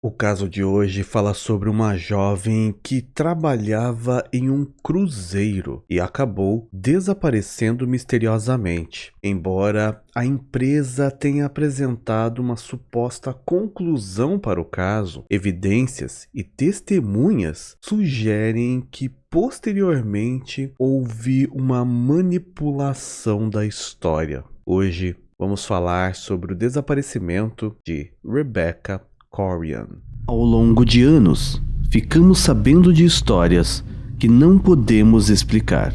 O caso de hoje fala sobre uma jovem que trabalhava em um cruzeiro e acabou desaparecendo misteriosamente. Embora a empresa tenha apresentado uma suposta conclusão para o caso, evidências e testemunhas sugerem que posteriormente houve uma manipulação da história. Hoje vamos falar sobre o desaparecimento de Rebecca Corrigan. Ao longo de anos, ficamos sabendo de histórias que não podemos explicar.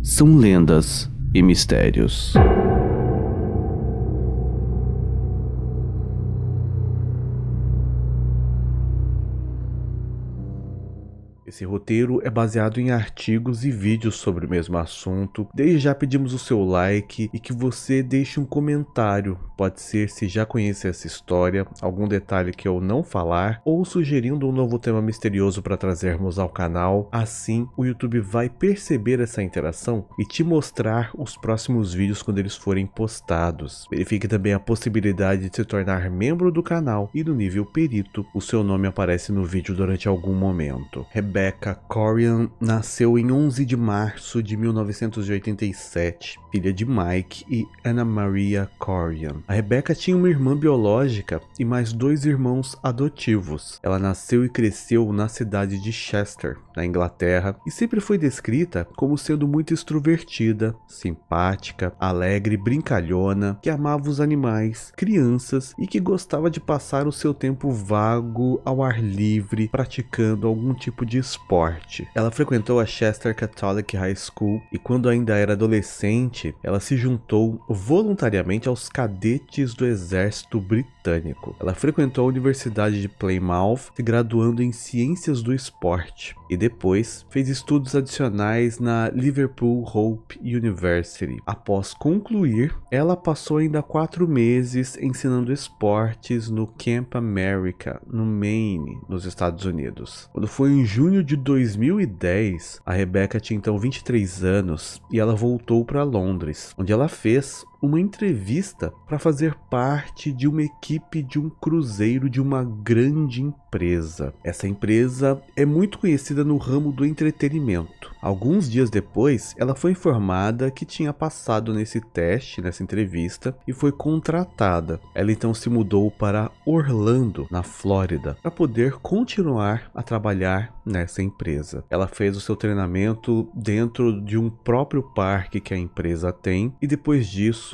São lendas e mistérios. Esse roteiro é baseado em artigos e vídeos sobre o mesmo assunto. Desde já pedimos o seu like e que você deixe um comentário. Pode ser se já conhece essa história, algum detalhe que eu não falar, ou sugerindo um novo tema misterioso para trazermos ao canal. Assim, o YouTube vai perceber essa interação e te mostrar os próximos vídeos quando eles forem postados. Verifique também a possibilidade de se tornar membro do canal e no nível perito, o seu nome aparece no vídeo durante algum momento. Rebecca Corrigan nasceu em 11 de março de 1987, filha de Mike e Anna Maria Corrigan. A Rebecca tinha uma irmã biológica e mais 2 irmãos adotivos. Ela nasceu e cresceu na cidade de Chester, na Inglaterra, e sempre foi descrita como sendo muito extrovertida, simpática, alegre, brincalhona, que amava os animais, crianças e que gostava de passar o seu tempo vago ao ar livre, praticando algum tipo de esporte. Ela frequentou a Chester Catholic High School e quando ainda era adolescente, ela se juntou voluntariamente aos cadetes do exército britânico. Ela frequentou a Universidade de Plymouth, se graduando em Ciências do Esporte, e depois fez estudos adicionais na Liverpool Hope University. Após concluir, ela passou ainda 4 meses ensinando esportes no Camp America, no Maine, nos Estados Unidos. Quando foi em junho de 2010, a Rebecca tinha então 23 anos e ela voltou para Londres, onde ela fez uma entrevista para fazer parte de uma equipe de um cruzeiro de uma grande empresa. Essa empresa é muito conhecida no ramo do entretenimento. Alguns dias depois, ela foi informada que tinha passado nesse teste, nessa entrevista, e foi contratada. Ela então se mudou para Orlando, na Flórida, para poder continuar a trabalhar nessa empresa. Ela fez o seu treinamento dentro de um próprio parque que a empresa tem, e depois disso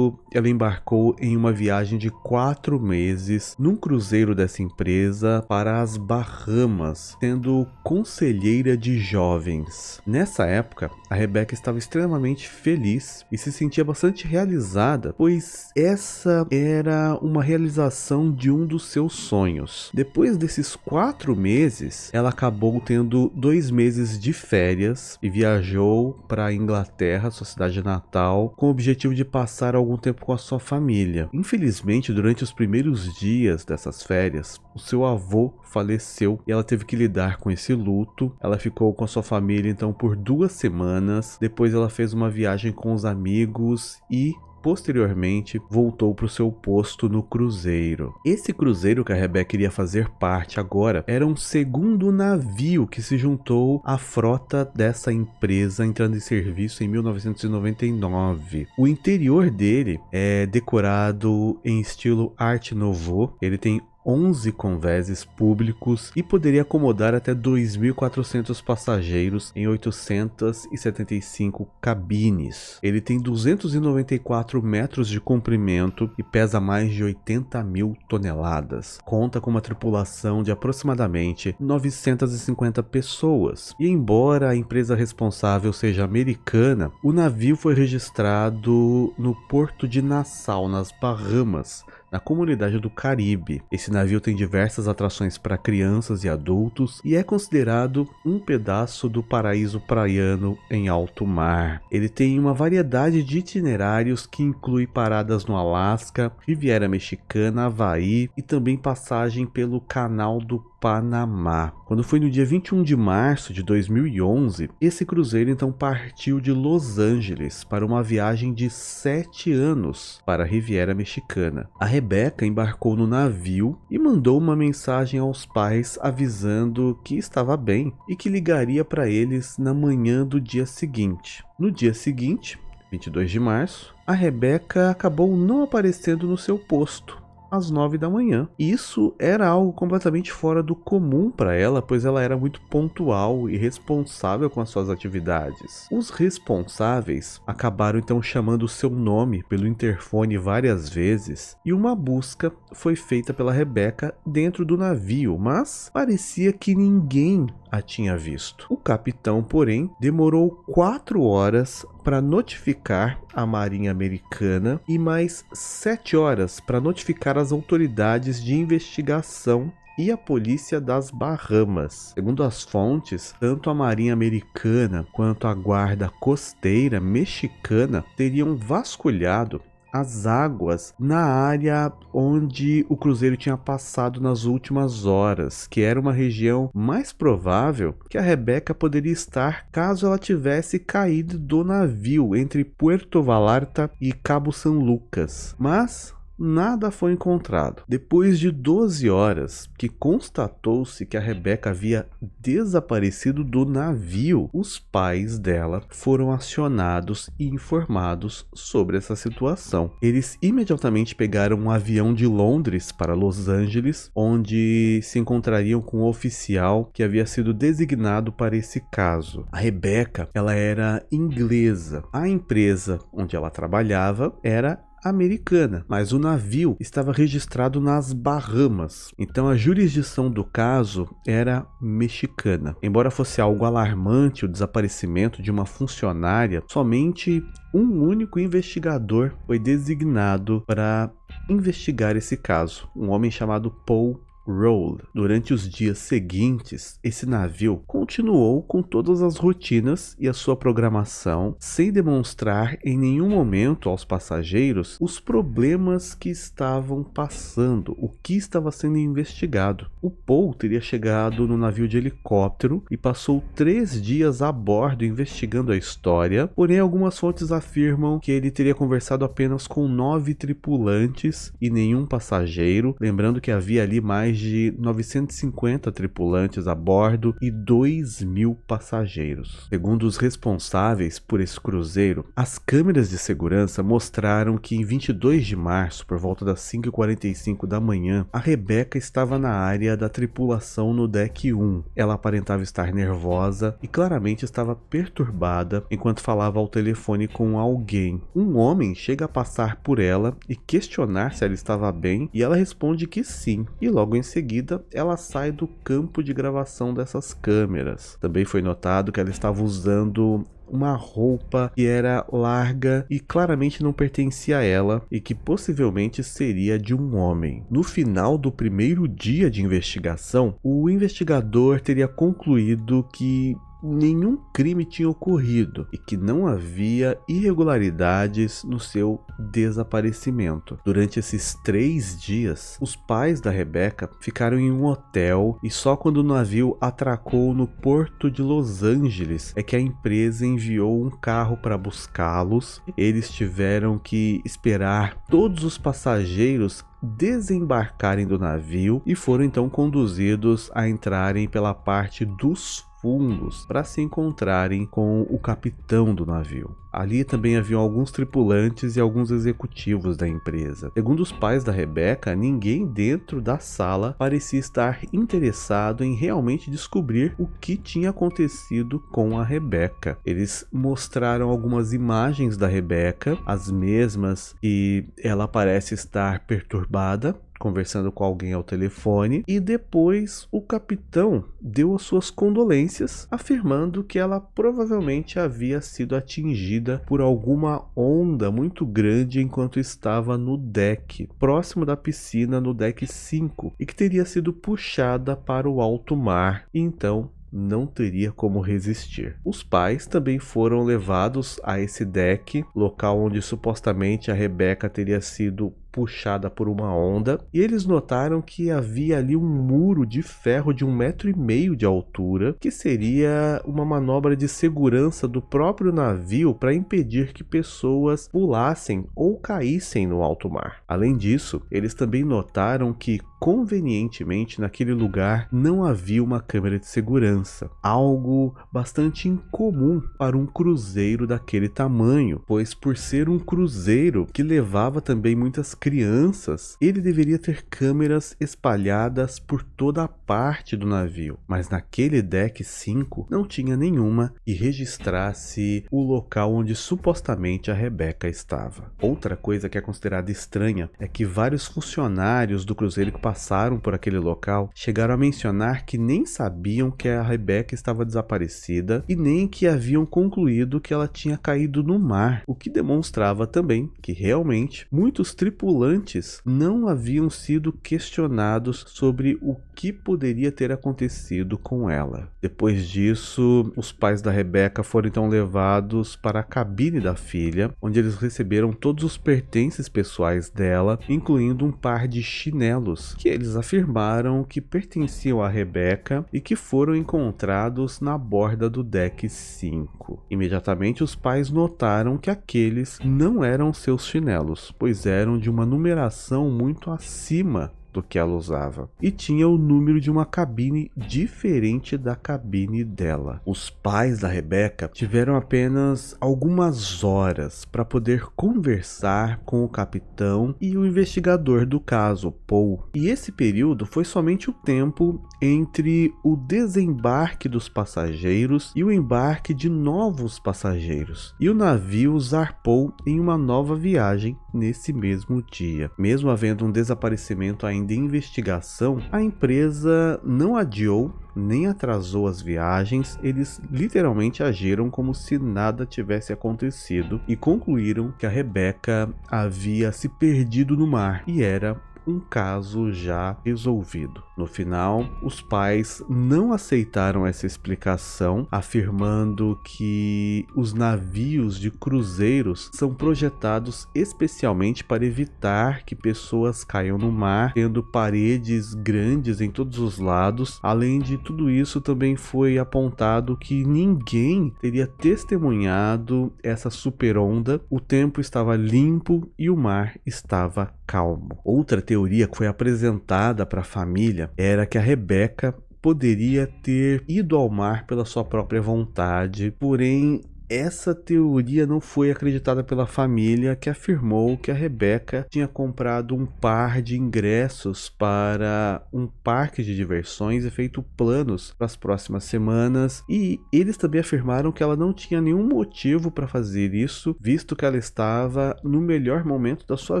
ela embarcou em uma viagem de 4 meses num cruzeiro dessa empresa para as Bahamas, sendo conselheira de jovens. Nessa época, a Rebecca estava extremamente feliz e se sentia bastante realizada, pois essa era uma realização de um dos seus sonhos. Depois desses 4 meses, ela acabou tendo 2 meses de férias e viajou para a Inglaterra, sua cidade natal, com o objetivo de passar algum tempo com a sua família. Infelizmente, durante os primeiros dias dessas férias, o seu avô faleceu e ela teve que lidar com esse luto. Ela ficou com a sua família então por 2 semanas. Depois ela fez uma viagem com os amigos e posteriormente voltou para o seu posto no cruzeiro. Esse cruzeiro que a Rebecca iria fazer parte agora era um segundo navio que se juntou à frota dessa empresa, entrando em serviço em 1999. O interior dele é decorado em estilo Art Nouveau. Ele tem 11 convéses públicos e poderia acomodar até 2.400 passageiros em 875 cabines. Ele tem 294 metros de comprimento e pesa mais de 80 mil toneladas. Conta com uma tripulação de aproximadamente 950 pessoas. E embora a empresa responsável seja americana, o navio foi registrado no porto de Nassau, nas Bahamas, na comunidade do Caribe. Esse navio tem diversas atrações para crianças e adultos e é considerado um pedaço do paraíso praiano em alto mar. Ele tem uma variedade de itinerários que inclui paradas no Alasca, Riviera Mexicana, Havaí e também passagem pelo Canal do Panamá. Quando foi no dia 21 de março de 2011, esse cruzeiro então partiu de Los Angeles para uma viagem de 7 anos para a Riviera Mexicana. A Rebecca embarcou no navio e mandou uma mensagem aos pais avisando que estava bem e que ligaria para eles na manhã do dia seguinte. No dia seguinte, 22 de março, a Rebecca acabou não aparecendo no seu posto às 9 da manhã. Isso era algo completamente fora do comum para ela, pois ela era muito pontual e responsável com as suas atividades. Os responsáveis acabaram então chamando o seu nome pelo interfone várias vezes e uma busca foi feita pela Rebecca dentro do navio, mas parecia que ninguém a tinha visto. O capitão, porém, demorou 4 horas para notificar a Marinha Americana e mais 7 horas para notificar as autoridades de investigação e a polícia das Bahamas. Segundo as fontes, tanto a Marinha Americana quanto a Guarda Costeira Mexicana teriam vasculhado as águas na área onde o cruzeiro tinha passado nas últimas horas, que era uma região mais provável que a Rebecca poderia estar caso ela tivesse caído do navio entre Puerto Vallarta e Cabo San Lucas. Mas nada foi encontrado. Depois de 12 horas que constatou-se que a Rebecca havia desaparecido do navio, os pais dela foram acionados e informados sobre essa situação. Eles imediatamente pegaram um avião de Londres para Los Angeles, onde se encontrariam com um oficial que havia sido designado para esse caso. A Rebecca, ela era inglesa. A empresa onde ela trabalhava era americana, mas o navio estava registrado nas Bahamas, então a jurisdição do caso era mexicana. Embora fosse algo alarmante o desaparecimento de uma funcionária, somente um único investigador foi designado para investigar esse caso, um homem chamado Paul Roll. Durante os dias seguintes, esse navio continuou com todas as rotinas e a sua programação, sem demonstrar em nenhum momento aos passageiros os problemas que estavam passando, o que estava sendo investigado. O Paul teria chegado no navio de helicóptero e passou 3 dias a bordo investigando a história, porém algumas fontes afirmam que ele teria conversado apenas com 9 tripulantes e nenhum passageiro, lembrando que havia ali mais de 950 tripulantes a bordo e 2.000 passageiros. Segundo os responsáveis por esse cruzeiro, as câmeras de segurança mostraram que em 22 de março, por volta das 5h45 da manhã, a Rebecca estava na área da tripulação no deck 1. Ela aparentava estar nervosa e claramente estava perturbada enquanto falava ao telefone com alguém. Um homem chega a passar por ela e questionar se ela estava bem, e ela responde que sim, e logo em seguida ela sai do campo de gravação dessas câmeras. Também foi notado que ela estava usando uma roupa que era larga e claramente não pertencia a ela e que possivelmente seria de um homem. No final do primeiro dia de investigação, o investigador teria concluído que nenhum crime tinha ocorrido e que não havia irregularidades no seu desaparecimento. Durante esses 3 dias, os pais da Rebecca ficaram em um hotel e só quando o navio atracou no porto de Los Angeles é que a empresa enviou um carro para buscá-los. Eles tiveram que esperar todos os passageiros desembarcarem do navio e foram então conduzidos a entrarem pela parte dos fundos para se encontrarem com o capitão do navio. Ali também haviam alguns tripulantes e alguns executivos da empresa. Segundo os pais da Rebecca, ninguém dentro da sala parecia estar interessado em realmente descobrir o que tinha acontecido com a Rebecca. Eles mostraram algumas imagens da Rebecca, as mesmas que ela parece estar perturbada, conversando com alguém ao telefone, e depois o capitão deu as suas condolências, afirmando que ela provavelmente havia sido atingida por alguma onda muito grande enquanto estava no deck, próximo da piscina no deck 5, e que teria sido puxada para o alto mar, e então não teria como resistir. Os pais também foram levados a esse deck, local onde supostamente a Rebecca teria sido puxada por uma onda, e eles notaram que havia ali um muro de ferro de 1,5 m de altura, que seria uma manobra de segurança do próprio navio para impedir que pessoas pulassem ou caíssem no alto mar. Além disso, eles também notaram que convenientemente naquele lugar não havia uma câmera de segurança, algo bastante incomum para um cruzeiro daquele tamanho, pois por ser um cruzeiro que levava também muitas crianças, ele deveria ter câmeras espalhadas por toda a parte do navio, mas naquele deck 5 não tinha nenhuma e registrasse o local onde supostamente a Rebecca estava. Outra coisa que é considerada estranha é que vários funcionários do cruzeiro que passaram por aquele local chegaram a mencionar que nem sabiam que a Rebecca estava desaparecida e nem que haviam concluído que ela tinha caído no mar, o que demonstrava também que realmente muitos tripulantes não haviam sido questionados sobre o que poderia ter acontecido com ela. Depois disso, os pais da Rebecca foram então levados para a cabine da filha, onde eles receberam todos os pertences pessoais dela, incluindo um par de chinelos que eles afirmaram que pertenciam a Rebecca e que foram encontrados na borda do deck 5. Imediatamente os pais notaram que aqueles não eram seus chinelos, pois eram de uma numeração muito acima do que ela usava, e tinha o número de uma cabine diferente da cabine dela. Os pais da Rebecca tiveram apenas algumas horas para poder conversar com o capitão e o investigador do caso, Paul, e esse período foi somente o tempo entre o desembarque dos passageiros e o embarque de novos passageiros, e o navio zarpou em uma nova viagem nesse mesmo dia. Mesmo havendo um desaparecimento ainda em investigação, a empresa não adiou nem atrasou as viagens, eles literalmente agiram como se nada tivesse acontecido e concluíram que a Rebecca havia se perdido no mar e era um caso já resolvido. No final, os pais não aceitaram essa explicação, afirmando que os navios de cruzeiros são projetados especialmente para evitar que pessoas caiam no mar, tendo paredes grandes em todos os lados. Além de tudo isso, também foi apontado que ninguém teria testemunhado essa super onda, o tempo estava limpo e o mar estava calmo. Outra teoria que foi apresentada para a família era que a Rebecca poderia ter ido ao mar pela sua própria vontade, porém essa teoria não foi acreditada pela família, que afirmou que a Rebecca tinha comprado um par de ingressos para um parque de diversões e feito planos para as próximas semanas, e eles também afirmaram que ela não tinha nenhum motivo para fazer isso, visto que ela estava no melhor momento da sua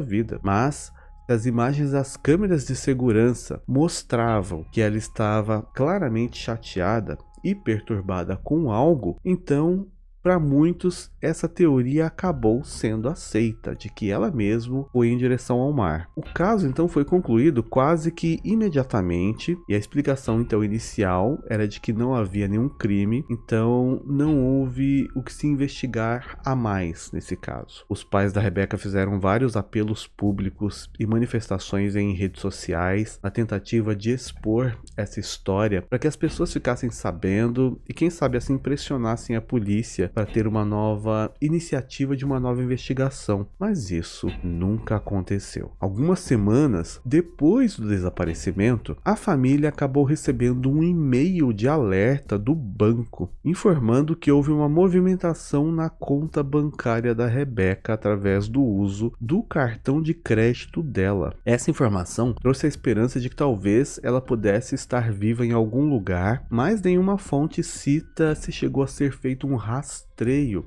vida. Mas as imagens das câmeras de segurança mostravam que ela estava claramente chateada e perturbada com algo, então para muitos, essa teoria acabou sendo aceita, de que ela mesma foi em direção ao mar. O caso então foi concluído quase que imediatamente, e a explicação então inicial era de que não havia nenhum crime, então não houve o que se investigar a mais nesse caso. Os pais da Rebecca fizeram vários apelos públicos e manifestações em redes sociais na tentativa de expor essa história para que as pessoas ficassem sabendo e quem sabe assim pressionassem a polícia para ter uma nova iniciativa de uma nova investigação, mas isso nunca aconteceu. Algumas semanas depois do desaparecimento, a família acabou recebendo um e-mail de alerta do banco, informando que houve uma movimentação na conta bancária da Rebecca através do uso do cartão de crédito dela. Essa informação trouxe a esperança de que talvez ela pudesse estar viva em algum lugar, mas nenhuma fonte cita se chegou a ser feito um rastreio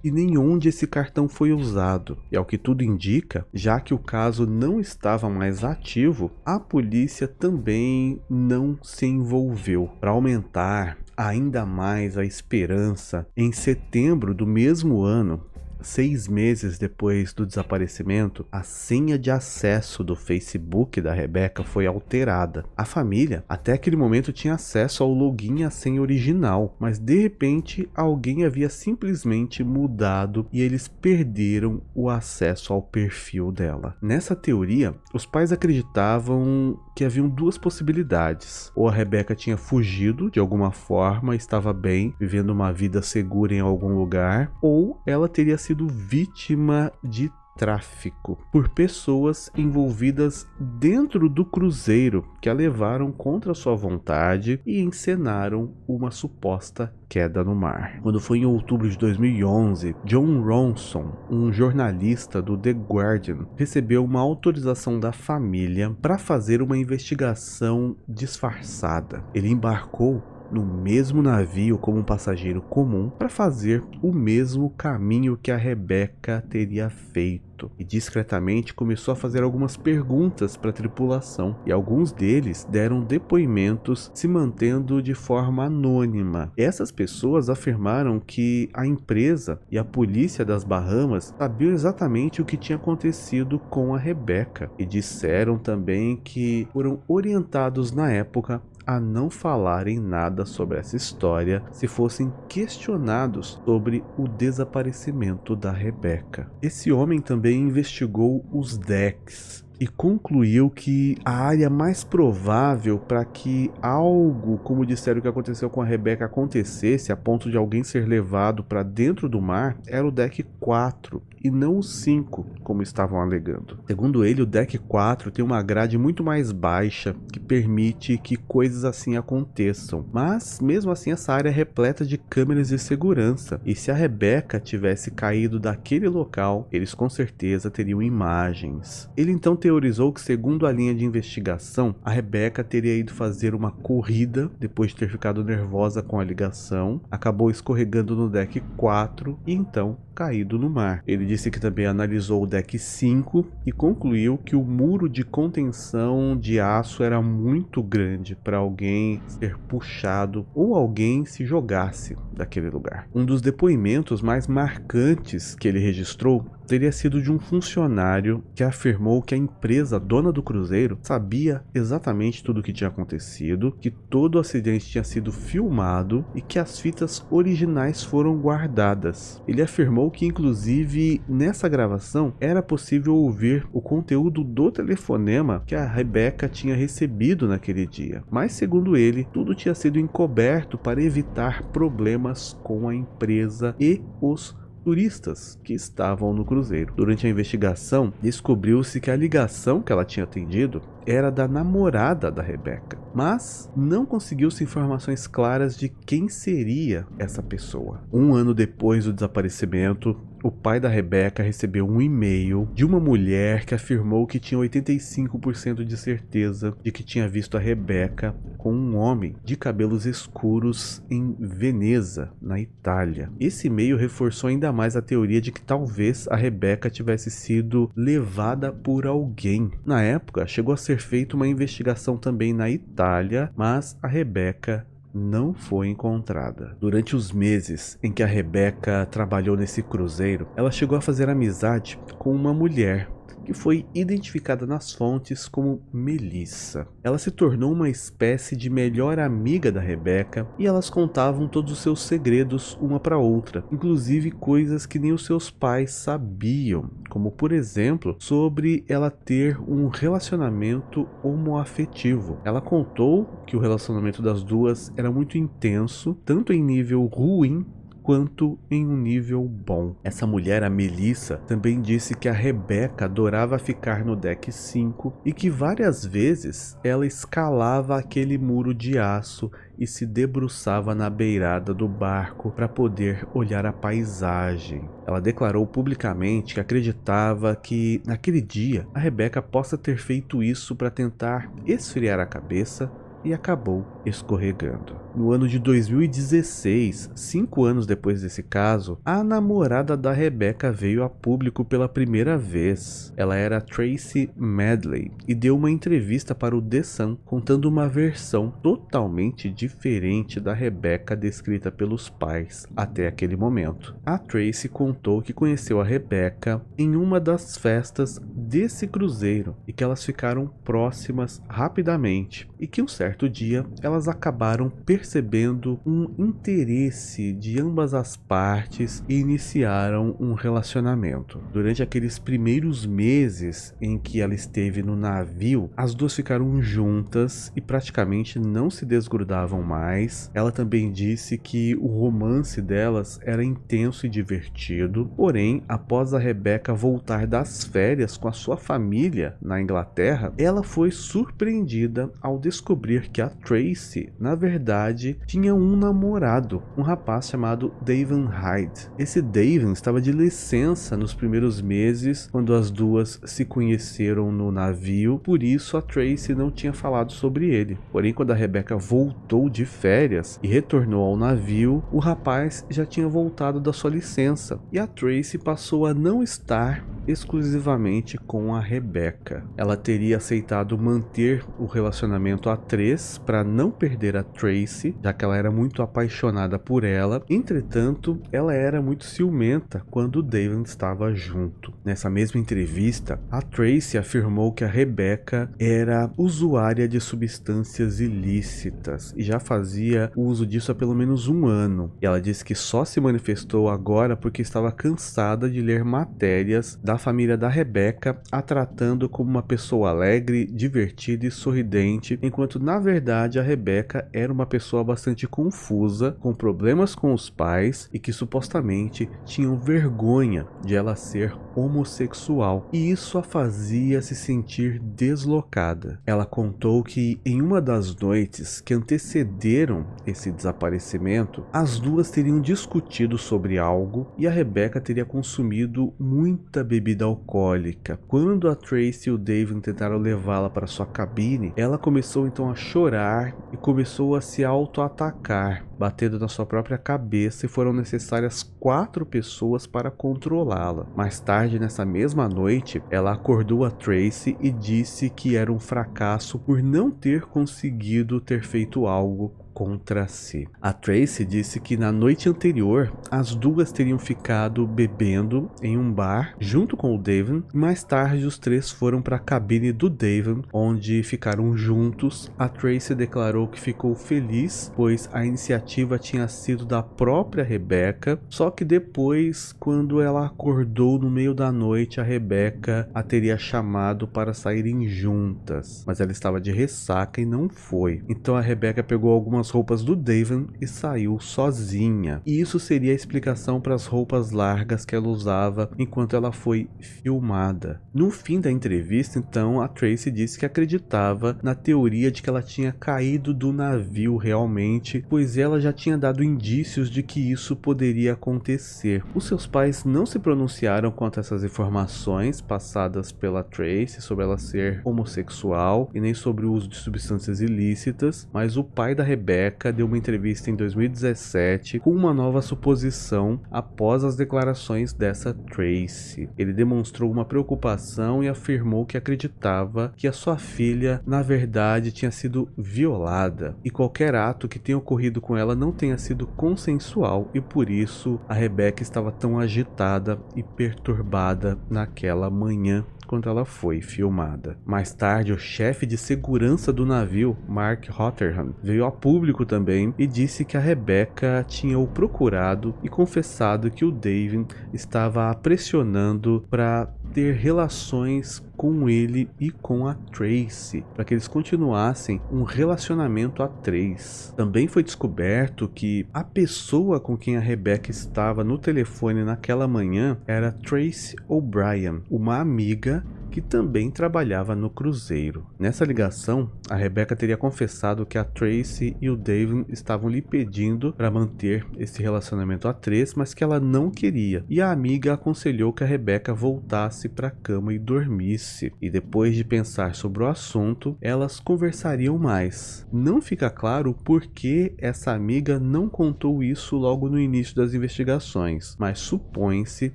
e nenhum esse cartão foi usado. E ao que tudo indica, já que o caso não estava mais ativo, a polícia também não se envolveu. Para aumentar ainda mais a esperança, em setembro do mesmo ano, 6 meses depois do desaparecimento, a senha de acesso do Facebook da Rebecca foi alterada. A família, até aquele momento, tinha acesso ao login e à senha original, mas de repente alguém havia simplesmente mudado e eles perderam o acesso ao perfil dela. Nessa teoria, os pais acreditavam que haviam duas possibilidades. Ou a Rebecca tinha fugido de alguma forma, estava bem, vivendo uma vida segura em algum lugar, ou ela teria sido vítima de tráfico por pessoas envolvidas dentro do cruzeiro que a levaram contra sua vontade e encenaram uma suposta queda no mar. Quando foi em outubro de 2011, John Ronson, um jornalista do The Guardian, recebeu uma autorização da família para fazer uma investigação disfarçada. Ele embarcou no mesmo navio como um passageiro comum para fazer o mesmo caminho que a Rebecca teria feito e discretamente começou a fazer algumas perguntas para a tripulação e alguns deles deram depoimentos se mantendo de forma anônima. Essas pessoas afirmaram que a empresa e a polícia das Bahamas sabiam exatamente o que tinha acontecido com a Rebecca e disseram também que foram orientados na época a não falarem nada sobre essa história se fossem questionados sobre o desaparecimento da Rebecca. Esse homem também investigou os decks e concluiu que a área mais provável para que algo, como disseram que aconteceu com a Rebecca, acontecesse a ponto de alguém ser levado para dentro do mar era o deck 4 e não o 5, como estavam alegando. Segundo ele, o deck 4 tem uma grade muito mais baixa que permite que coisas assim aconteçam, mas mesmo assim essa área é repleta de câmeras de segurança e se a Rebecca tivesse caído daquele local, eles com certeza teriam imagens. Ele então teorizou que, segundo a linha de investigação, a Rebecca teria ido fazer uma corrida depois de ter ficado nervosa com a ligação, acabou escorregando no deck 4 e então caído no mar. Ele disse que também analisou o deck 5 e concluiu que o muro de contenção de aço era muito grande para alguém ser puxado ou alguém se jogasse daquele lugar. Um dos depoimentos mais marcantes que ele registrou teria sido de um funcionário que afirmou que a empresa dona do cruzeiro sabia exatamente tudo o que tinha acontecido, que todo o acidente tinha sido filmado e que as fitas originais foram guardadas. Ele afirmou que inclusive nessa gravação era possível ouvir o conteúdo do telefonema que a Rebecca tinha recebido naquele dia, mas segundo ele, tudo tinha sido encoberto para evitar problemas com a empresa e os turistas que estavam no cruzeiro. Durante a investigação, descobriu-se que a ligação que ela tinha atendido era da namorada da Rebecca, mas não conseguiu-se informações claras de quem seria essa pessoa. Um ano depois do desaparecimento, o pai da Rebecca recebeu um e-mail de uma mulher que afirmou que tinha 85% de certeza de que tinha visto a Rebecca com um homem de cabelos escuros em Veneza, na Itália. Esse e-mail reforçou ainda mais a teoria de que talvez a Rebecca tivesse sido levada por alguém. Na época, chegou a ser feita uma investigação também na Itália, mas a Rebecca não foi encontrada. Durante os meses em que a Rebecca trabalhou nesse cruzeiro, ela chegou a fazer amizade com uma mulher que foi identificada nas fontes como Melissa. Ela se tornou uma espécie de melhor amiga da Rebecca e elas contavam todos os seus segredos uma para outra, inclusive coisas que nem os seus pais sabiam, como por exemplo, sobre ela ter um relacionamento homoafetivo. Ela contou que o relacionamento das duas era muito intenso, tanto em nível ruim quanto em um nível bom. Essa mulher, a Melissa, também disse que a Rebecca adorava ficar no deck 5 e que várias vezes ela escalava aquele muro de aço e se debruçava na beirada do barco para poder olhar a paisagem. Ela declarou publicamente que acreditava que naquele dia a Rebecca possa ter feito isso para tentar esfriar a cabeça e acabou escorregando. No ano de 2016, 5 anos depois desse caso, a namorada da Rebecca veio a público pela primeira vez. Ela era Tracy Medley e deu uma entrevista para o The Sun contando uma versão totalmente diferente da Rebecca descrita pelos pais até aquele momento. A Tracy contou que conheceu a Rebecca em uma das festas desse cruzeiro e que elas ficaram próximas rapidamente e que um certo dia elas acabaram percebendo um interesse de ambas as partes e iniciaram um relacionamento. Durante aqueles primeiros meses em que ela esteve no navio, as duas ficaram juntas e praticamente não se desgrudavam mais. Ela também disse que o romance delas era intenso e divertido, porém, após a Rebecca voltar das férias com a sua família na Inglaterra, ela foi surpreendida ao descobrir que a Tracy, na verdade, tinha um namorado, um rapaz chamado David Hyde. Esse David estava de licença nos primeiros meses quando as duas se conheceram no navio, por isso a Tracy não tinha falado sobre ele. Porém, quando a Rebecca voltou de férias e retornou ao navio, o rapaz já tinha voltado da sua licença e a Tracy passou a não estar exclusivamente com a Rebecca. Ela teria aceitado manter o relacionamento a 3 para não perder a Tracy, já que ela era muito apaixonada por ela. Entretanto, ela era muito ciumenta quando o David estava junto. Nessa mesma entrevista, a Tracy afirmou que a Rebecca era usuária de substâncias ilícitas e já fazia uso disso há pelo menos 1 ano. E ela disse que só se manifestou agora porque estava cansada de ler matérias da família da Rebecca a tratando como uma pessoa alegre, divertida e sorridente, enquanto na verdade a Rebecca era uma pessoa bastante confusa, com problemas com os pais e que supostamente tinham vergonha de ela ser homossexual, e isso a fazia se sentir deslocada. Ela contou que em uma das noites que antecederam esse desaparecimento, as duas teriam discutido sobre algo e a Rebecca teria consumido muita bebida alcoólica. Quando a Tracy e o David tentaram levá-la para sua cabine, ela começou então a chorar e começou a se auto-atacar, batendo na sua própria cabeça, e foram necessárias 4 pessoas para controlá-la. Mais tarde, nessa mesma noite, ela acordou a Tracy e disse que era um fracasso por não ter conseguido ter feito algo contra si. A Tracy disse que na noite anterior as duas teriam ficado bebendo em um bar junto com o David e mais tarde os 3 foram para a cabine do David, onde ficaram juntos. A Tracy declarou que ficou feliz, pois a iniciativa tinha sido da própria Rebecca, só que depois, quando ela acordou no meio da noite, a Rebecca a teria chamado para saírem juntas, mas ela estava de ressaca e não foi. Então a Rebecca pegou algumas roupas do David e saiu sozinha. E isso seria a explicação para as roupas largas que ela usava enquanto ela foi filmada. No fim da entrevista, então, a Tracy disse que acreditava na teoria de que ela tinha caído do navio realmente, pois ela já tinha dado indícios de que isso poderia acontecer. Os seus pais não se pronunciaram quanto a essas informações passadas pela Tracy sobre ela ser homossexual e nem sobre o uso de substâncias ilícitas, mas o pai da Rebecca deu uma entrevista em 2017 com uma nova suposição após as declarações dessa Tracy. Ele demonstrou uma preocupação e afirmou que acreditava que a sua filha, na verdade, tinha sido violada e qualquer ato que tenha ocorrido com ela não tenha sido consensual, e por isso a Rebecca estava tão agitada e perturbada naquela manhã quando ela foi filmada. Mais tarde, o chefe de segurança do navio, Mark Rotherham, veio a público também e disse que a Rebecca tinha o procurado e confessado que o David estava a pressionando para ter relações com ele e com a Tracy, para que eles continuassem um relacionamento a 3. Também foi descoberto que a pessoa com quem a Rebecca estava no telefone naquela manhã era Tracy O'Brien, uma amiga que também trabalhava no cruzeiro. Nessa ligação, a Rebecca teria confessado que a Tracy e o David estavam lhe pedindo para manter esse relacionamento a três, mas que ela não queria. E a amiga aconselhou que a Rebecca voltasse para a cama e dormisse. E depois de pensar sobre o assunto, elas conversariam mais. Não fica claro por que essa amiga não contou isso logo no início das investigações, mas supõe-se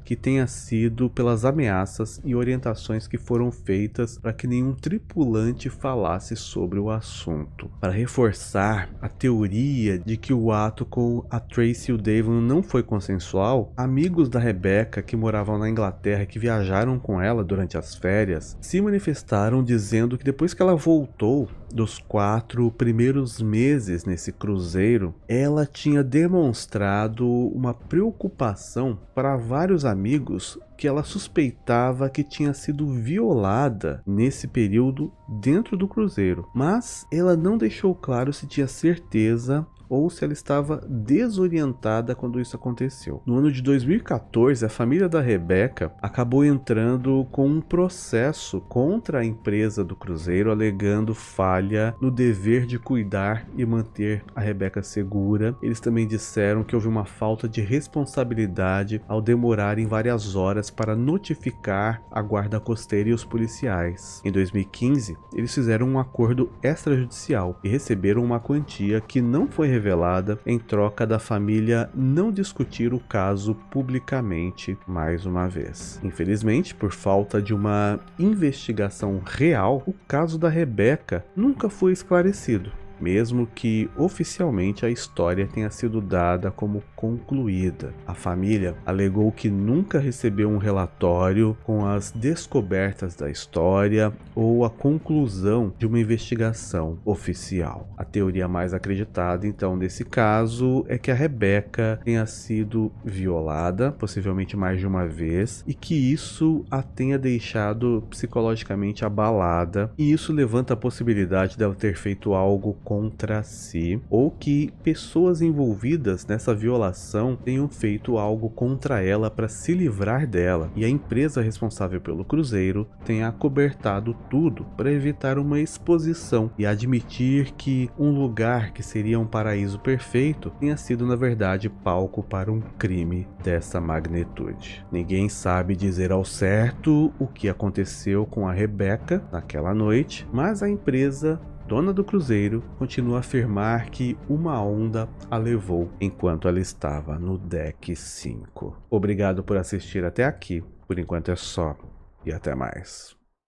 que tenha sido pelas ameaças e orientações que foram feitas para que nenhum tripulante falasse sobre o assunto. Para reforçar a teoria de que o ato com a Tracy e o David não foi consensual, amigos da Rebecca que moravam na Inglaterra e que viajaram com ela durante as férias se manifestaram dizendo que depois que ela voltou dos 4 primeiros meses nesse cruzeiro, ela tinha demonstrado uma preocupação para vários amigos que ela suspeitava que tinha sido violada nesse período dentro do cruzeiro, mas ela não deixou claro se tinha certeza ou se ela estava desorientada quando isso aconteceu. No ano de 2014, a família da Rebecca acabou entrando com um processo contra a empresa do cruzeiro, alegando falha no dever de cuidar e manter a Rebecca segura. Eles também disseram que houve uma falta de responsabilidade ao demorarem várias horas para notificar a guarda costeira e os policiais. Em 2015, eles fizeram um acordo extrajudicial e receberam uma quantia que não foi revelada em troca da família não discutir o caso publicamente mais uma vez. Infelizmente, por falta de uma investigação real, o caso da Rebecca nunca foi esclarecido, mesmo que oficialmente a história tenha sido dada como concluída. A família alegou que nunca recebeu um relatório com as descobertas da história ou a conclusão de uma investigação oficial. A teoria mais acreditada, então, nesse caso é que a Rebecca tenha sido violada, possivelmente mais de uma vez, e que isso a tenha deixado psicologicamente abalada, e isso levanta a possibilidade dela ter feito algo contra si, ou que pessoas envolvidas nessa violação tenham feito algo contra ela para se livrar dela, e a empresa responsável pelo cruzeiro tenha acobertado tudo para evitar uma exposição e admitir que um lugar que seria um paraíso perfeito tenha sido na verdade palco para um crime dessa magnitude. Ninguém sabe dizer ao certo o que aconteceu com a Rebecca naquela noite, mas a empresa dona do cruzeiro continua a afirmar que uma onda a levou enquanto ela estava no deck 5. Obrigado por assistir até aqui. Por enquanto é só e até mais.